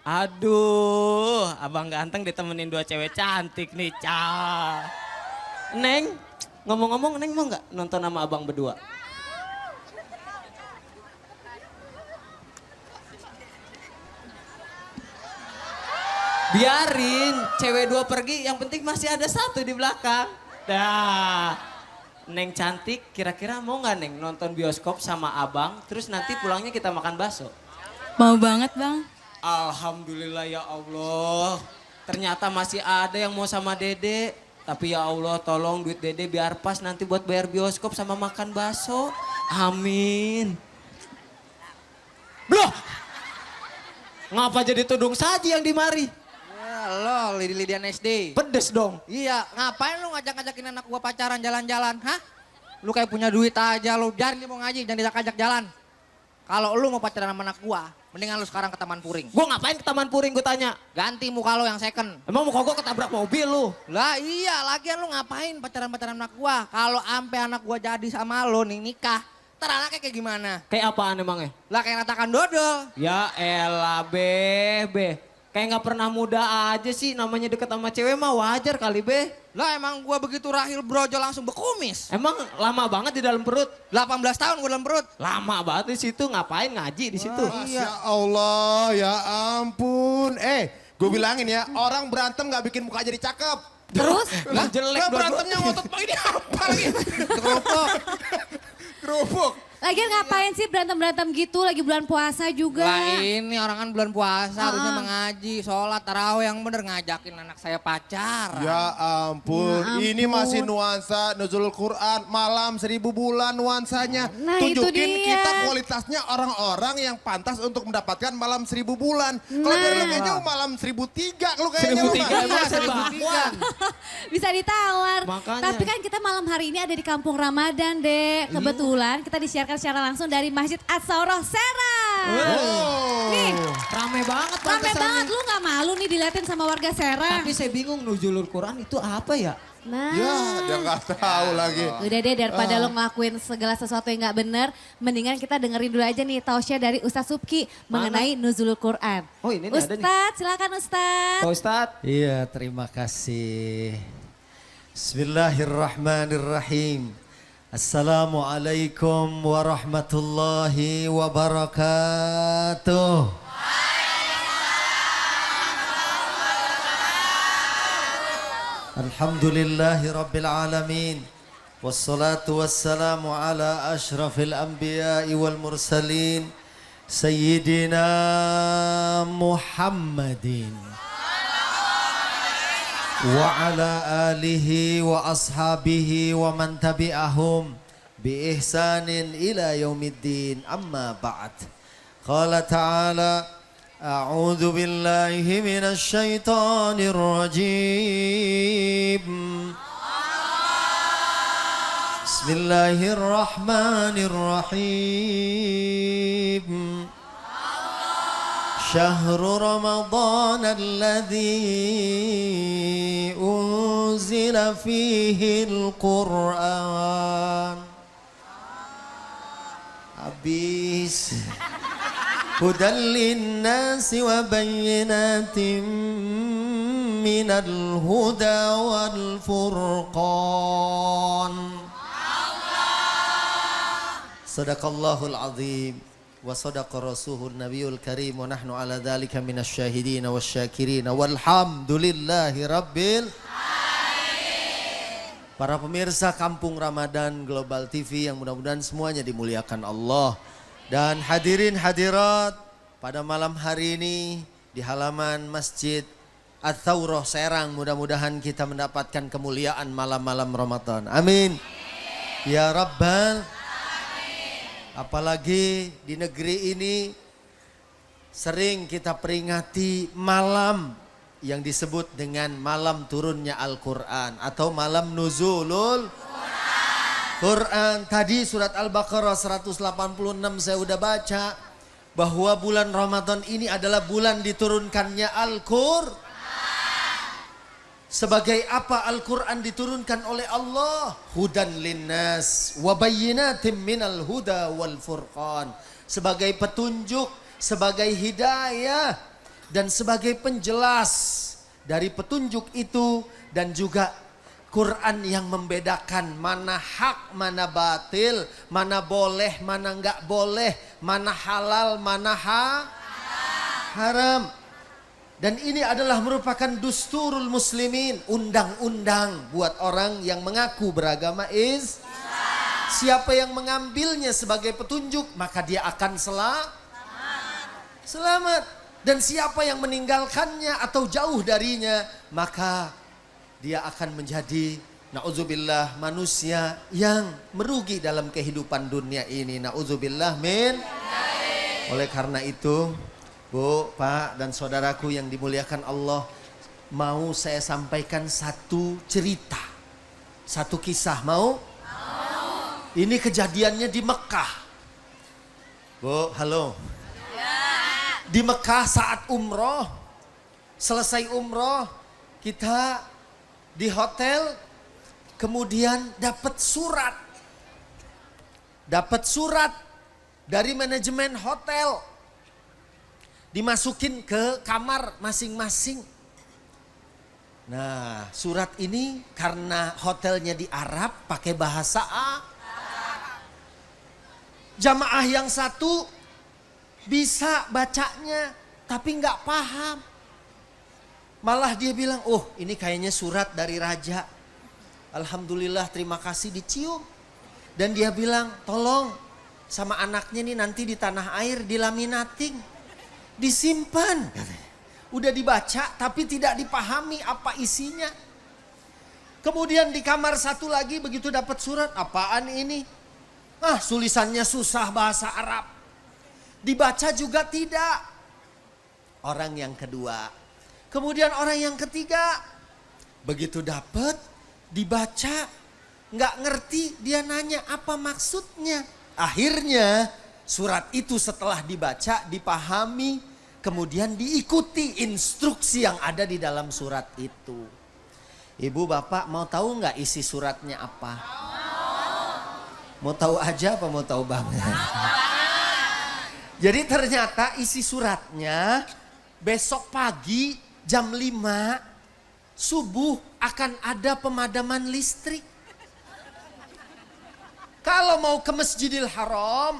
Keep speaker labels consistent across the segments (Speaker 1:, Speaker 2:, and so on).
Speaker 1: Aduh, abang ganteng ditemenin dua cewek cantik nih, Neng, ngomong-ngomong Neng mau nggak nonton sama abang berdua? Biarin, cewek dua pergi, yang penting masih ada satu di belakang. Dah, Neng cantik, kira-kira mau nggak Neng nonton bioskop sama abang, terus nanti pulangnya kita makan bakso?
Speaker 2: Mau banget bang.
Speaker 1: Alhamdulillah ya Allah, ternyata masih ada yang mau sama Dede. Tapi ya Allah tolong duit Dede biar pas nanti buat bayar bioskop sama makan bakso. Amin. Loh, ngapa jadi tudung saji yang dimari?
Speaker 3: Ya lo, lidi-lidian SD.
Speaker 1: Pedes dong.
Speaker 3: Iya, ngapain lu ngajak-ngajakin anak gua pacaran jalan-jalan, hah? Lu kayak punya duit aja lu, jangan dia mau ngaji, jangan diajak-ajak jalan. Kalau lu mau pacaran sama anak gua, mendingan lu sekarang ke Taman Puring.
Speaker 1: Gua ngapain ke Taman Puring gue tanya?
Speaker 3: Ganti muka lu yang second.
Speaker 1: Emang muka gua ketabrak mobil lu?
Speaker 3: Lah iya, lagian lu ngapain pacaran-pacaran anak gua? Kalau ampe anak gua jadi sama lu nih nikah, ntar anaknya kayak gimana?
Speaker 1: Kayak apaan emangnya?
Speaker 3: Lah kayak ratakan dodol.
Speaker 1: Ya elah Be. Kayak nggak pernah muda aja sih, namanya deket sama cewek mah wajar kali Be.
Speaker 3: Lah emang gua begitu rahil brojo langsung bekumis.
Speaker 1: Emang lama banget di dalam perut?
Speaker 3: 18 tahun gua dalam perut.
Speaker 1: Lama banget di situ, ngapain ngaji di situ?
Speaker 4: Masya Allah, ya ampun. Gue bilangin ya, orang berantem gak bikin muka jadi cakep.
Speaker 2: Terus?
Speaker 1: Lah jelek
Speaker 4: Lah
Speaker 1: dua-dua.
Speaker 4: berantemnya ngotot banget, ini apa lagi?
Speaker 3: Kerupuk.
Speaker 4: Kerupuk.
Speaker 2: Lagian ngapain sih berantem-berantem gitu lagi bulan puasa juga.
Speaker 3: Lah ini orang kan bulan puasa harusnya mengaji, sholat, tarawih yang bener ngajakin anak saya pacaran.
Speaker 4: Ya ampun,
Speaker 2: Ya
Speaker 4: ini
Speaker 2: ampun.
Speaker 4: masih nuansa Nuzulul Quran, malam 1000 bulan nuansanya.
Speaker 2: Nah, itu
Speaker 4: Tunjukin
Speaker 2: dia.
Speaker 4: kita kualitasnya orang-orang yang pantas untuk mendapatkan malam 1000 bulan. Kalau
Speaker 2: Nah.
Speaker 4: dari lu kayaknya malam 1003, lu kayaknya.
Speaker 1: 1003
Speaker 4: Iya,
Speaker 1: emang
Speaker 4: 1003.
Speaker 2: Bisa ditawar.
Speaker 1: Makanya.
Speaker 2: Tapi kan kita malam hari ini ada di Kampung Ramadan, Dek. Kebetulan kita disiarkan secara langsung dari Masjid As-Saurah Serang.
Speaker 4: Oh.
Speaker 2: Nih,
Speaker 1: Rame banget
Speaker 2: rame
Speaker 1: pantesan
Speaker 2: banget.
Speaker 1: nih.
Speaker 2: Lu gak malu nih diliatin sama warga Serang.
Speaker 1: Tapi saya bingung Nuzulul Quran itu apa ya?
Speaker 2: Nah.
Speaker 4: Ya, dia gak tahu lagi.
Speaker 2: Udah deh daripada lo ngelakuin segala sesuatu yang gak bener, mendingan kita dengerin dulu aja nih tausiah dari Ustadz Subki mengenai Nuzulul Quran.
Speaker 1: Oh, ini nih ada nih.
Speaker 2: Ustadz, silakan Ustadz.
Speaker 1: Pak Ustadz.
Speaker 5: Iya, terima kasih. Bismillahirrahmanirrahim. Assalamualaikum warahmatullahi wabarakatuh. Alhamdulillahi rabbil alamin. Wassalatu wassalamu ala ashrafil anbiya'i wal mursalin. Sayyidina Muhammadin. وعلى آله وأصحابه ومن تبعهم بإحسان إلى يوم الدين أما بعد قال تعالى أعوذ بالله من الشيطان الرجيم بسم الله الرحمن الرحيم شهر رمضان الذي أنزل فيه القرآن habis هدى للناس وبينات من الهدى والفرقان صدق الله العظيم وصدق رسوله النبي الكريم ونحن على ذلك من الشاهدين والشاكرين والحمد لله رب Para pemirsa Kampung Ramadan Global TV yang mudah-mudahan semuanya dimuliakan Allah. Dan hadirin hadirat pada malam hari ini di halaman Masjid Ats-Tsaurah Serang, mudah-mudahan kita mendapatkan kemuliaan malam-malam Ramadan. Amin. Ya Rabbal. Apalagi di negeri ini sering kita peringati malam yang disebut dengan malam turunnya Al-Quran atau malam nuzulul Quran. Tadi surat Al-Baqarah 186 saya udah baca bahwa bulan Ramadan ini adalah bulan diturunkannya Al-Quran. Sebagai apa Al-Quran diturunkan oleh Allah? Hudan linnas wa bayyinatim minal huda wal furqan. Sebagai petunjuk, sebagai hidayah. dan sebagai penjelas dari petunjuk itu, dan juga Quran yang membedakan mana hak, mana batil, mana boleh, mana enggak boleh, mana halal, mana haram. Dan ini adalah merupakan dusturul muslimin, undang-undang buat orang yang mengaku beragama Islam. Siapa yang mengambilnya sebagai petunjuk, maka dia akan selamat. Dan siapa yang meninggalkannya atau jauh darinya, maka dia akan menjadi, na'udzubillah, manusia yang merugi dalam kehidupan dunia ini. Na'udzubillah min. Oleh karena itu, Bu, Pak, dan saudaraku yang dimuliakan Allah, mau saya sampaikan satu cerita, satu kisah. Mau? Ini kejadiannya di Mekah. Bu, halo. Di Mekah saat umroh, selesai umroh, kita di hotel, kemudian dapat surat. Dapat surat dari manajemen hotel. Dimasukin ke kamar masing-masing. Nah, surat ini karena hotelnya di Arab, pakai bahasa jamaah yang satu bisa bacanya, tapi nggak paham. Malah dia bilang, oh ini kayaknya surat dari raja. Alhamdulillah, terima kasih, dicium. Dan dia bilang, tolong sama anaknya nih nanti di tanah air dilaminating. Disimpan. Udah dibaca tapi tidak dipahami apa isinya. Kemudian di kamar satu lagi begitu dapat surat, apaan ini? Tulisannya susah bahasa Arab. Dibaca juga tidak. Orang yang kedua. Kemudian orang yang ketiga. Begitu dapat, dibaca, nggak ngerti, dia nanya apa maksudnya. Akhirnya surat itu setelah dibaca, dipahami, kemudian diikuti instruksi yang ada di dalam surat itu. Ibu, Bapak mau tahu nggak isi suratnya apa? Mau tahu aja apa mau tahu banget? Jadi ternyata isi suratnya besok pagi jam 5 subuh akan ada pemadaman listrik. Kalau mau ke Masjidil Haram,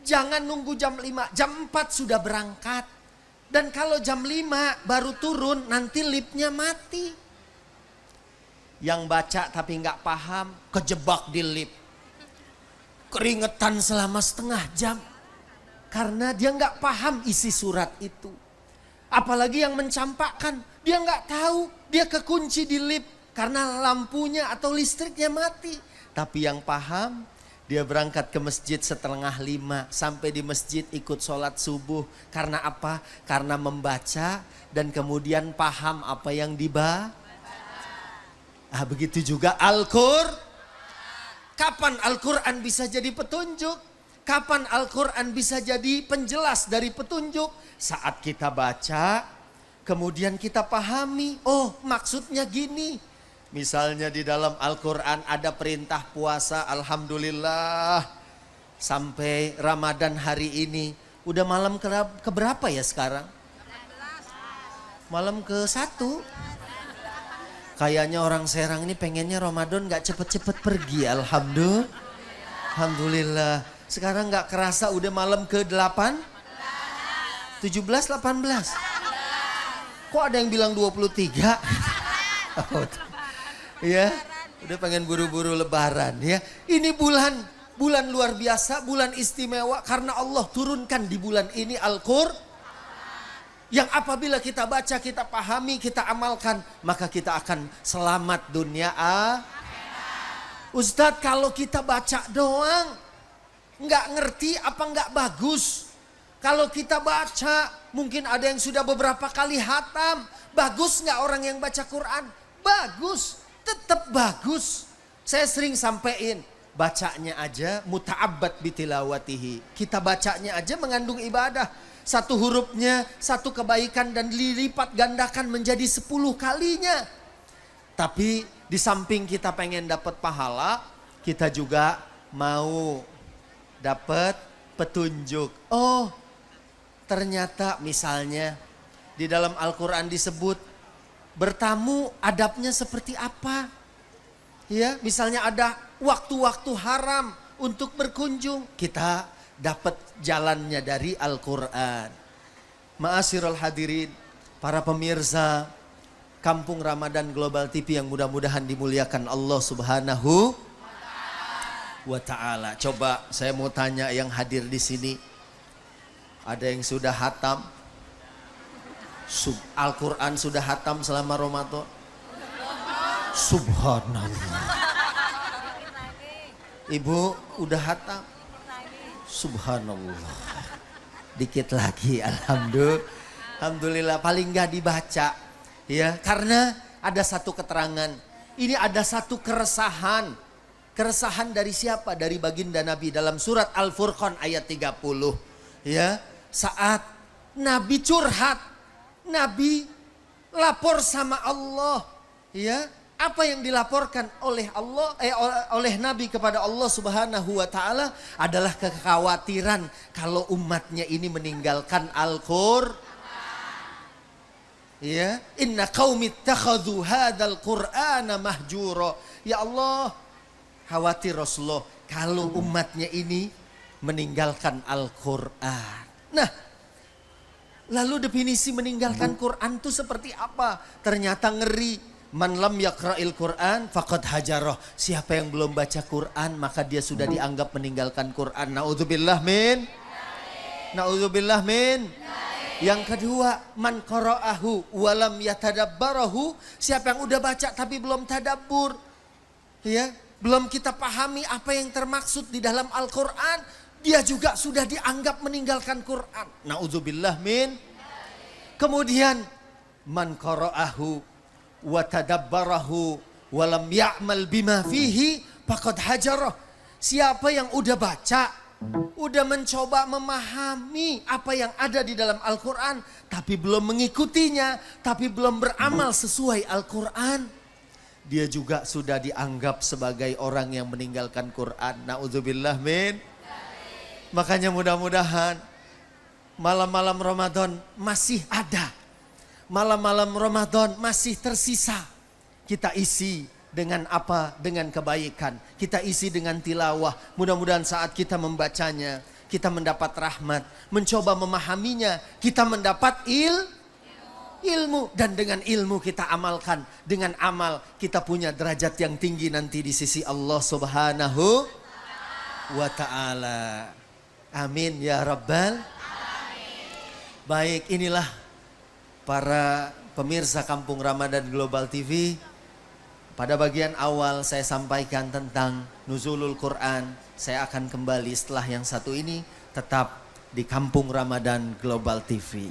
Speaker 5: jangan nunggu jam 5, jam 4 sudah berangkat. Dan kalau jam 5 baru turun, nanti liftnya mati. Yang baca tapi nggak paham, kejebak di lift. Keringetan selama setengah jam. Karena dia nggak paham isi surat itu. Apalagi yang mencampakkan, dia nggak tahu, dia kekunci di lift. Karena lampunya atau listriknya mati. Tapi yang paham, dia berangkat ke masjid setengah 5. Sampai di masjid ikut sholat subuh. Karena apa? Karena membaca dan kemudian paham apa yang dibaca. Begitu juga Al-Qur'an. Kapan Al-Quran bisa jadi petunjuk? Kapan Al-Quran bisa jadi penjelas dari petunjuk? Saat kita baca, kemudian kita pahami, oh maksudnya gini. Misalnya di dalam Al-Quran ada perintah puasa, alhamdulillah. Sampai Ramadan hari ini, udah malam keberapa ya sekarang? Malam ke-1. Kayaknya orang Serang ini pengennya Ramadan gak cepet-cepet pergi, alhamdulillah. Sekarang gak kerasa udah malam ke-8? 17, 18? Kok ada yang bilang 23? Ya, udah pengen buru-buru lebaran ya. Ini bulan luar biasa, bulan istimewa karena Allah turunkan di bulan ini Al-Qur'an. Yang apabila kita baca, kita pahami, kita amalkan, maka kita akan selamat dunia Ustadz, kalau kita baca doang, nggak ngerti apa nggak bagus. Kalau kita baca, mungkin ada yang sudah beberapa kali hatam. Bagus nggak orang yang baca Quran? Bagus, tetap bagus. Saya sering sampein, bacanya aja muta'abbad bitilawatihi. Kita bacanya aja mengandung ibadah. Satu hurufnya, satu kebaikan dan dilipat gandakan menjadi 10 kalinya. Tapi di samping kita pengen dapat pahala, kita juga mau dapat petunjuk. Oh, ternyata misalnya Di dalam Al-Quran disebut bertamu adabnya seperti apa. Ya, misalnya ada waktu-waktu haram untuk berkunjung. Kita dapat jalannya dari Al-Quran. Ma'asyiral hadirin, para pemirsa Kampung Ramadan Global TV yang mudah-mudahan dimuliakan Allah Subhanahu wa ta'ala. Coba saya mau tanya yang hadir di sini. Ada yang sudah hatam? Al-Quran sudah hatam selama Ramadan? Subhanallah. Ibu udah hatam? Subhanallah. Dikit lagi, alhamdulillah. Paling nggak dibaca, ya. Karena ada satu keterangan. Ini ada satu keresahan. Keresahan dari siapa? Dari baginda Nabi dalam surat Al-Furqan ayat 30. Ya, saat Nabi curhat, Nabi lapor sama Allah, ya. Apa yang dilaporkan oleh Allah oleh Nabi kepada Allah Subhanahu wa taala adalah kekhawatiran kalau umatnya ini meninggalkan Al-Qur'an. Ya, inna qaumi ittakhadhu hadzal qur'ana mahjura. Ya Allah, khawatir Rasulullah kalau umatnya ini meninggalkan Al-Qur'an. Nah, lalu definisi meninggalkan Quran itu seperti apa? Ternyata ngeri. Man lam yaqra'il Qur'an faqad hajarah. Siapa yang belum baca Quran maka dia sudah dianggap meninggalkan Quran. Naudzubillah min. Naudzubillah min. Yang kedua, man qara'ahu wa lam yatadabbarahu. Siapa yang udah baca tapi belum tadabbur. Ya, belum kita pahami apa yang termaksud di dalam Al-Qur'an, dia juga sudah dianggap meninggalkan Quran. Naudzubillah min. Kemudian man qara'ahu wa tadabbarahu wa lam ya'mal bima fihi faqad hajarah. Siapa yang udah baca, udah mencoba memahami apa yang ada di dalam Al-Qur'an tapi belum mengikutinya, tapi belum beramal sesuai Al-Qur'an, dia juga sudah dianggap sebagai orang yang meninggalkan Quran. Naudzubillah min. Makanya mudah-mudahan malam-malam Ramadan masih ada. Malam-malam Ramadan masih tersisa. Kita isi dengan apa? Dengan kebaikan. Kita isi dengan tilawah. Mudah-mudahan saat kita membacanya, kita mendapat rahmat. Mencoba memahaminya, kita mendapat ilmu. Dan dengan ilmu kita amalkan. Dengan amal kita punya derajat yang tinggi nanti di sisi Allah Subhanahu wa ta'ala. Amin ya Rabbal. Baik, inilah para pemirsa Kampung Ramadan Global TV. Pada bagian awal saya sampaikan tentang nuzulul Quran. Saya akan kembali setelah yang satu ini, tetap di Kampung Ramadan Global TV.